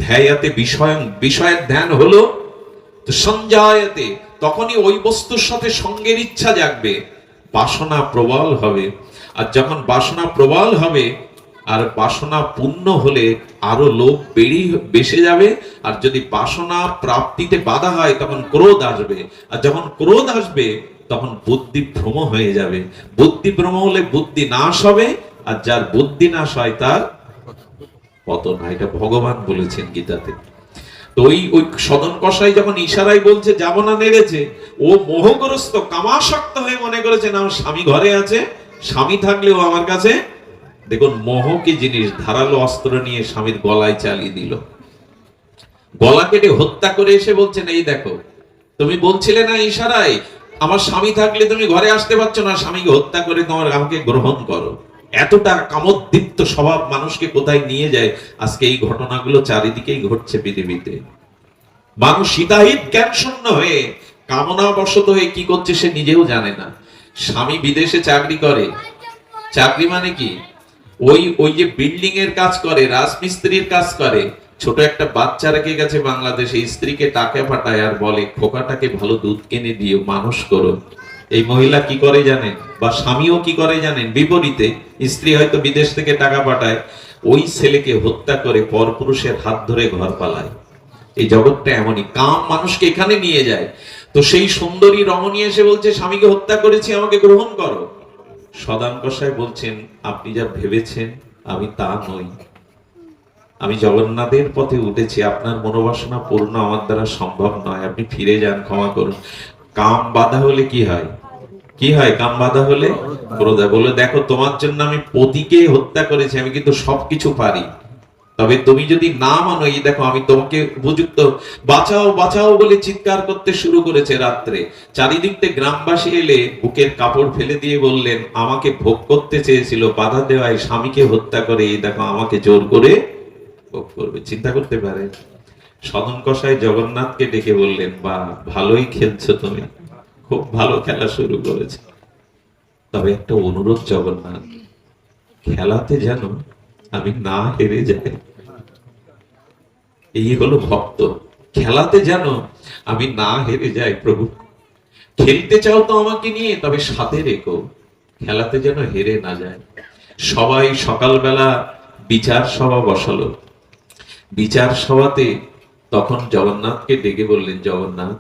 ধ্যায়াতে বিষয়ং, বিষয়ের ধ্যান হলো তো সঞ্জায়তে, তখনই ওই বস্তুর সাথে সঙ্গের ইচ্ছা জাগবে, বাসনা প্রবল হবে। আর যখন বাসনা প্রবল হবে, আর বাসনা পূর্ণ হলে আরো লোভ বেশি যাবে। আর যদি বাসনা প্রাপ্তিতে বাধা হয়, তখন ক্রোধ আসবে। আর যখন ক্রোধ আসবে, তখন বুদ্ধি ভ্রম হয়ে যাবে। বুদ্ধি ভ্রম হলে বুদ্ধি নাশ হবে, আর যার বুদ্ধি নাশ হয় তার পতন হয়। এটা ভগবান বলেছেন গীতাতে। তো ওই সদন কষাই যখন ইশারায় বলছে যাব না নেড়েছে, ও মোহগ্রস্ত, কামাসক্ত হয়ে মনে করেছে না, আমার স্বামী ঘরে আছে, স্বামী থাকলেও আমার কাছে দেখুন মোহ কি জিনিস, ধারালো অস্ত্র নিয়ে স্বামীর গলায় চালিয়ে দিল, গলা কেটে হত্যা করে এসে বলছেন এই দেখো তুমি বলছিলে না ইশারায় আমার স্বামী থাকলে তুমি ঘরে আসতে পারছো না, স্বামীকে হত্যা করে তোমার আমাকে গ্রহণ করো। এতটা কামোদ্দীপ্ত স্বভাব মানুষকে কোথায় নিয়ে যায়। আজকে এই ঘটনাগুলো চারিদিকেই ঘটছে পৃথিবীতে। মানুষ হিতাহিত জ্ঞান শূন্য হয়ে কামনা বশত হয়ে কি করছে সে নিজেও জানে না। স্বামী বিদেশে চাকরি করে, চাকরি মানে কি ওই ওই যে বিল্ডিং এর কাজ করে, রাজমিস্ত্রির কাজ করে, ছোট একটা বাচ্চা রেখে গেছে বাংলাদেশে, স্ত্রীকে টাকা পাঠায় আর বলে খোকাটাকে ভালো দুধ কিনে দিও, মানুষ করো। এই মহিলা কি করে জানেন, বা স্বামীও কি করে জানেন, বিপরীতে স্ত্রী হয়তো বিদেশ থেকে টাকা পাঠায়, ওই ছেলেকে হত্যা করে পরপুরুষের হাত ধরে ঘর পালায়। এই জগৎটা এমনই, কাম মানুষকে এখানে নিয়ে যায়। তো সেই সুন্দরী রমণী এসে বলছে স্বামীকে হত্যা করেছি, আমাকে গ্রহণ করো। সদান কসাই বলছেন আপনি যা ভেবেছেন আমি তা নই, আমি জগন্নাথের পথে উঠেছি, আপনার মনোবাসনা পূর্ণ আমার দ্বারা সম্ভব নয়, আপনি ফিরে যান, ক্ষমা করুন। কাম বাধা হলে কি হয়, কি হয় কাম বাধা হলে? ক্রোধ। বলে দেখো তোমার জন্য আমি পতিকে হত্যা করেছি, আমি কিন্তু সবকিছু পারি, তবে তুমি যদি না মানো, এই দেখো আমি তোমাকে উপযুক্ত, বাঁচাও বাঁচাও বলে চিৎকার করতে শুরু করেছে রাত্রে। চারিদিক থেকে গ্রামবাসী এলে বুকের কাপড় ফেলে দিয়ে বললেন আমাকে ভোগ করতে চেয়েছিল, বাধা দেওয়ায় স্বামীকে হত্যা করে এই দেখো আমাকে জোর করে ভোগ করবে। চিন্তা করতে পারে। সদন কসাই জগন্নাথকে ডেকে বললেন বা ভালোই খেলছো তুমি, খুব ভালো খেলা শুরু করেছে, তবে একটা অনুরোধ জগন্নাথ, খেলাতে যেন আমি না হেরে যাই। এই হলো ভক্ত, খেলাতে যেন আমি না হেরে যাই। প্রভু খেলতে চাও তো আমাকে নিয়ে, তবে সাথে রেখো, খেলাতে যেন হেরে না যায়। সবাই সকালবেলা বিচার সভা বসালো। বিচার সভাতে তখন জগন্নাথকে ডেকে বললেন জগন্নাথ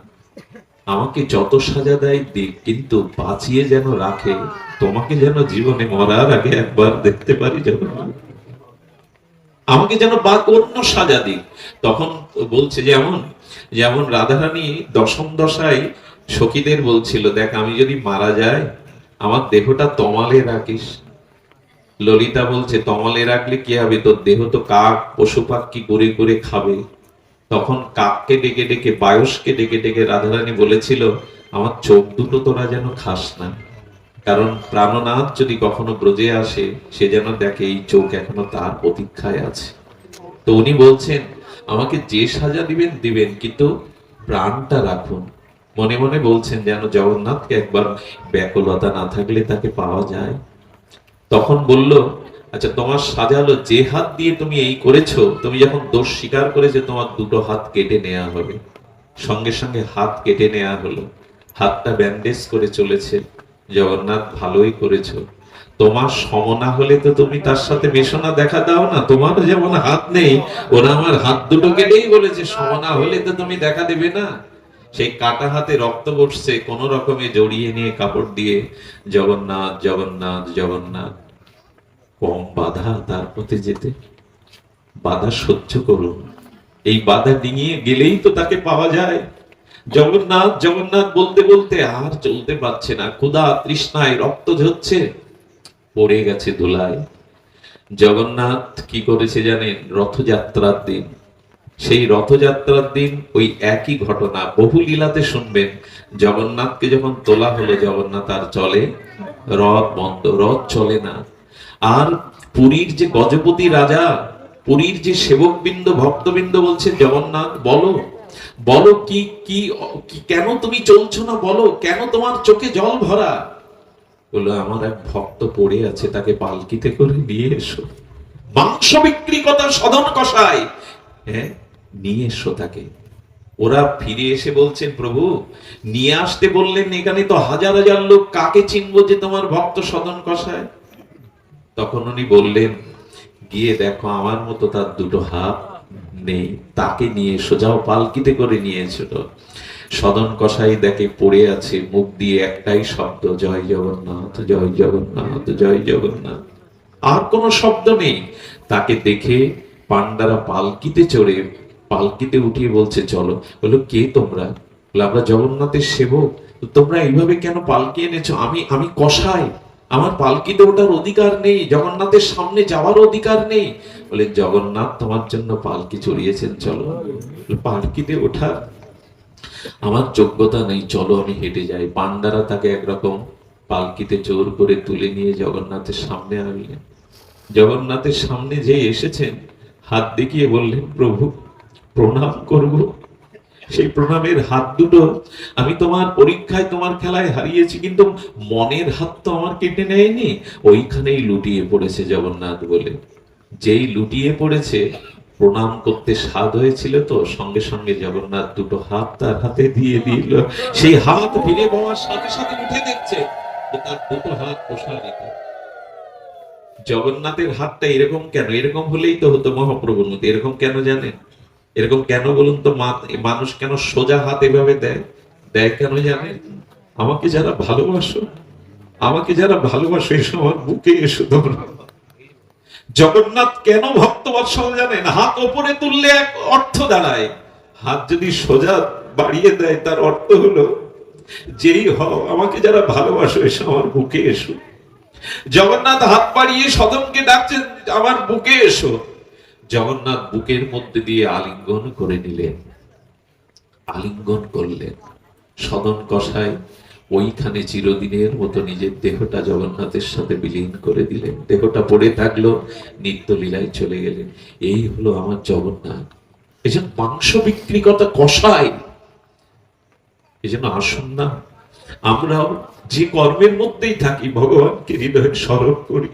আমাকে যত সাজা দেয় দিক, কিন্তু বাঁচিয়ে যেন রাখে, তোমাকে যেন জীবনে মরার আগে একবার দেখতে পারি জগন্নাথ, আমাকে যেন বা অন্য সাজা দিক। তখন বলছে যেমন যেমন রাধারানী দশম দশায় সখীদের বলছিল দেখ আমি যদি মারা যায় আমার দেহটা তমালে রাখিস। ললিতা বলছে তমালে রাখলে কি হবে, তোর দেহ তো কাক পশু পাখি করে করে খাবে। তখন কাককে ডেকে ডেকে বায়সকে ডেকে ডেকে রাধারানী বলেছিল আমার চোখ দুটো তোরা যেন খাস না, কারণ প্রাণনাথ যদি কখনো ব্রজে আসে সে যেন দেখে এই চোখ এখনো তার প্রতীক্ষায় আছে। তো উনি বলছেন আমাকে যে সাজা দিবেন দিবেন, কিন্তু প্রাণটা রাখুন। মনে মনে বলছেন যেন জগন্নাথকে একবার ব্যাকুলতা না থাকলে তাকে পাওয়া যায়। তখন বলল আচ্ছা তোমার সাজালো যে হাত দিয়ে তুমি এই করেছো, তুমি যখন দোষ স্বীকার করেছো তোমার দুটো হাত কেটে নেওয়া হবে। সঙ্গে সঙ্গে হাত কেটে নেওয়া হলো, হাতটা ব্যান্ডেজ করে চলেছে। জগন্নাথ ভালোই করেছো, তোমার সমনা হলে তো তুমি তার সাথে মেশনা দেখা দাও না, তোমার যেমন হাত নেই, ওরা আমার হাত দুটো কেটেই বলেছে সমনা হলে তো তুমি দেখা দেবে না। সেই কাটা হাতে রক্ত বসছে, কোন রকমে জড়িয়ে নিয়ে কাপড় দিয়ে জগন্নাথ জগন্নাথ জগন্নাথ। কম বাধা তার পথে যেতে, বাধা সহ্য করুন, এই বাধা ডিঙিয়ে গেলেই তো তাকে পাওয়া যায়। জগন্নাথ জগন্নাথ বলতে বলতে আর চলতে পারছে না, ক্ষুধা তৃষ্ণায় রক্ত ঝরছে, পড়ে গেছে ধুলায়। জগন্নাথ কি করেছে জানেন, রথযাত্রার দিন, সেই রথযাত্রার দিন ওই একই ঘটনা বহু লীলাতে শুনবেন। জগন্নাথকে যখন তোলা হলো, জগন্নাথ আর চলে, রথ বন্ধ, রথ চলে না। আর পুরীর যে গজপতি রাজা, পুরীর যে সেবকবৃন্দ ভক্তবৃন্দ বলছে জগন্নাথ বলো বলো কি কি কেন তুমি চলছো না, বলো কেন তোমার চোখে জল ভরা। বললো আমার এক ভক্ত পড়ে আছে, তাকে পালকিতে করে নিয়ে এসো। মাংস বিক্রি কথা সদন কষায়, হ্যাঁ নিয়ে এসো তাকে। ওরা ফিরে এসে বলছেন প্রভু নিয়ে আসতে বললেন, এখানে তো হাজার হাজার লোক, কাকে চিনবো যে তোমার ভক্ত সদন কষায়। তখন উনি বললেন গিয়ে দেখো আমার মতো তার দুটো হাত নেই, তাকে নিয়ে এসো, যাও পালকিতে করে নিয়ে এসো। সদন কসাই দেখে পড়ে আছে, মুখ দিয়ে একটাই শব্দ জয় জগন্নাথ জয় জগন্নাথ জয় জগন্নাথ, আর কোনো শব্দ নেই। তাকে দেখে পান্ডারা পালকিতে চড়ে পালকিতে উঠিয়ে বলছে চলো। বললো কে তোমরা? বলে আমরা জগন্নাথের সেবক, তোমরা এইভাবে কেন পালকি এনেছো? আমি কসাই, আমার পালকিতে ওঠার অধিকার নেই, জগন্নাথের সামনে যাওয়ার অধিকার নেই। বলে জগন্নাথ তোমার জন্য পালকি চড়িয়েছেন, চলো। পালকিতে ওঠার আমার যোগ্যতা নেই, চলো আমি হেঁটে যাই। পান্ডারা তাকে একরকম পালকিতে জোর করে তুলে নিয়ে জগন্নাথের সামনে আনলেন। জগন্নাথের সামনে যে এসেছেন, হাত দেখিয়ে বললেন, প্রভু প্রণাম করব। সেই প্রণামের হাত দুটো আমি তোমার পরীক্ষায়, তোমার খেলায় হারিয়েছি, কিন্তু মনের হাত তো আমার কেটে নেয়নি। ওইখানেই লুটিয়ে পড়েছে জগন্নাথ। বলে যেই লুটিয়ে পড়েছে, প্রণাম করতে স্বাদ হয়েছিল তো, সঙ্গে সঙ্গে জগন্নাথ দুটো হাত তার হাতে দিয়ে দিল। সেই হাত ফিরে পাওয়ার সাথে সাথে উঠে দেখছে যে তার দুটো হাত প্রসারিত। জগন্নাথের হাতটা এরকম কেন? এরকম হলেই তো হতো মহাপ্রভুর মতো। এরকম কেন জানেন? এরকম কেন বলুন তো? মানুষ কেন সোজা হাত এভাবে দেয়? দেয় কেন জানেন? আমাকে যারা ভালোবাসো, আমাকে যারা ভালোবাসো, এসো আমার বুকে এসো তোমরা। জগন্নাথ কেন ভক্তবৎসল জানেন? হাত ওপরে তুললে এক অর্থ দাঁড়ায়, হাত যদি সোজা বাড়িয়ে দেয় তার অর্থ হলো, যেই হও আমাকে যারা ভালোবাসো, এসো আমার বুকে এসো। জগন্নাথ হাত বাড়িয়ে সদনকে ডাকছেন, আমার বুকে এসো। জগন্নাথ বুকের মধ্যে দিয়ে আলিঙ্গন করে নিলেন, আলিঙ্গন করলেন। সদন কসাই ওইখানে চিরদিনের মতো নিজের দেহটা জগন্নাথের সাথে বিলীন করে দিলেন। দেহটা পড়ে থাকলো, নিত্য লীলায় চলে গেলেন। এই হলো আমার জগন্নাথ। এই জন্য মাংস বিক্রি কথা কসাই। এই জন্য আসুন না, আমরাও যে কর্মের মধ্যেই থাকি, ভগবানকে হৃদয়ে স্মরণ করি।